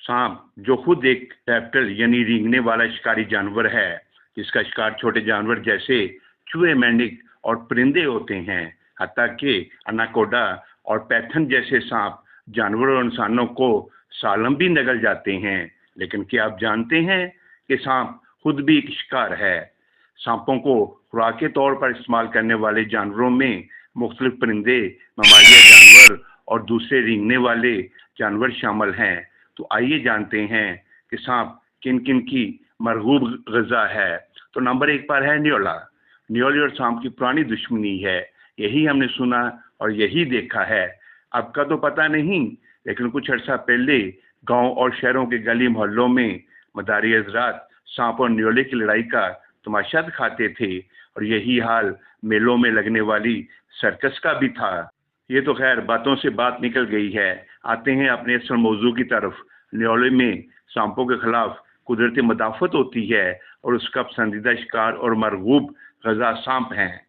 सांप जो खुद एक रेप्टाइल यानी रेंगने वाला शिकारी जानवर है, जिसका शिकार छोटे जानवर जैसे चूहे, मेंढक और परिंदे होते हैं। हत्ता कि अनाकोडा और पैथन जैसे सांप जानवरों और इंसानों को सालम भी निगल जाते हैं। लेकिन क्या आप जानते हैं कि सांप खुद भी एक शिकार है? सांपों को खुराक के तौर पर इस्तेमाल करने वाले जानवरों में मुख्तलिफ परिंदे, ममालिया जानवर और दूसरे रेंगने वाले जानवर शामिल हैं। तो आइए जानते हैं कि सांप किन किन की मरगूब ग़िज़ा है। तो नंबर 1 पर है न्योला। न्योले और सांप की पुरानी दुश्मनी है, यही हमने सुना और यही देखा है। अब का तो पता नहीं, लेकिन कुछ अर्सा पहले गांव और शहरों के गली मोहल्लों में मदारी हजरात सांप और न्योले की लड़ाई का तमाशा दिखाते थे, और यही हाल मेलों में लगने वाली सर्कस का भी था। ये तो खैर बातों से बात निकल गई है। आते हैं अपने असल मौजू की तरफ। न्योले में सांपों के खिलाफ कुदरती मदाफत होती है और उसका पसंदीदा शिकार और मरगूब ग़िज़ा सांप हैं।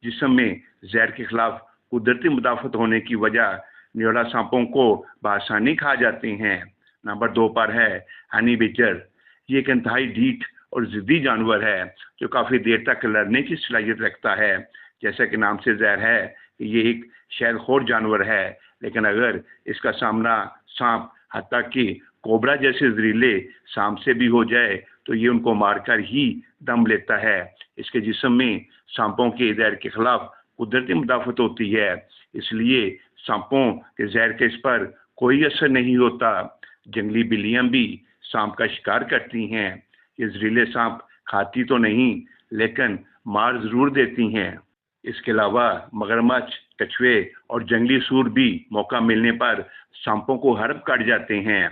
जिस्म में जहर के खिलाफ कुदरती मदाफत होने की वजह न्योला सांपों को बआसानी खा जाते हैं। नंबर 2 पर है हनी बिचर। ये एक इंतहाई ढीठ और ज़िद्दी जानवर है जो काफ़ी देर तक लड़ने की सलाहियत रखता है। जैसा कि नाम से ज़ाहिर है कि ये एक शैरखोर जानवर है, लेकिन अगर इसका सामना सांप, हत्ता कि कोबरा जैसे जहरीले सांप से भी हो जाए तो ये उनको मारकर ही दम लेता है। इसके जिस्म में सांपों के जहर के खिलाफ कुदरती मुदाफ़त होती है, इसलिए सांपों के जहर के इस पर कोई असर नहीं होता। जंगली बिल्लियां भी सांप का शिकार करती हैं। ये जहरीले सांप खाती तो नहीं, लेकिन मार ज़रूर देती हैं। इसके अलावा मगरमच्छ, कछुए और जंगली सूर भी मौका मिलने पर सांपों को हड़प काट जाते हैं।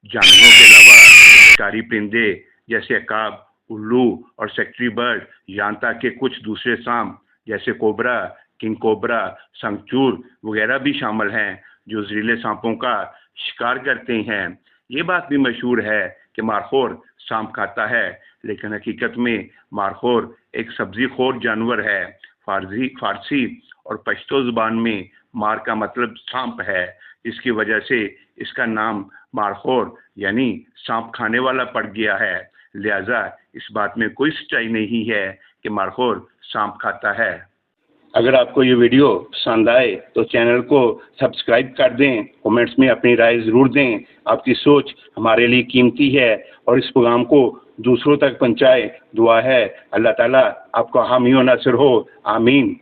जानवरों के अलावा शिकारी परिंदे जैसे अकाब, उल्लू और सेक्ट्री बर्ड, यहाँ तक कि कुछ दूसरे सांप जैसे कोबरा, किंग कोबरा, शंखचूर वगैरह भी शामिल हैं जो जहरीले सांपों का शिकार करते हैं। ये बात भी मशहूर है कि मारखोर सांप खाता है, लेकिन हकीकत में मारखोर एक सब्जी खोर जानवर है। फारसी और पश्तो ज़ुबान में मार का मतलब सांप है, इसकी वजह से इसका नाम मारखोर यानी सांप खाने वाला पड़ गया है। लिहाजा इस बात में कोई सच्चाई नहीं है कि मारखोर सांप खाता है। अगर आपको ये वीडियो पसंद आए तो चैनल को सब्सक्राइब कर दें, कमेंट्स में अपनी राय ज़रूर दें। आपकी सोच हमारे लिए कीमती है और इस प्रोग्राम को दूसरों तक पहुंचाएं। दुआ है अल्लाह ताला आपका हामी व नासिर हो। आमीन।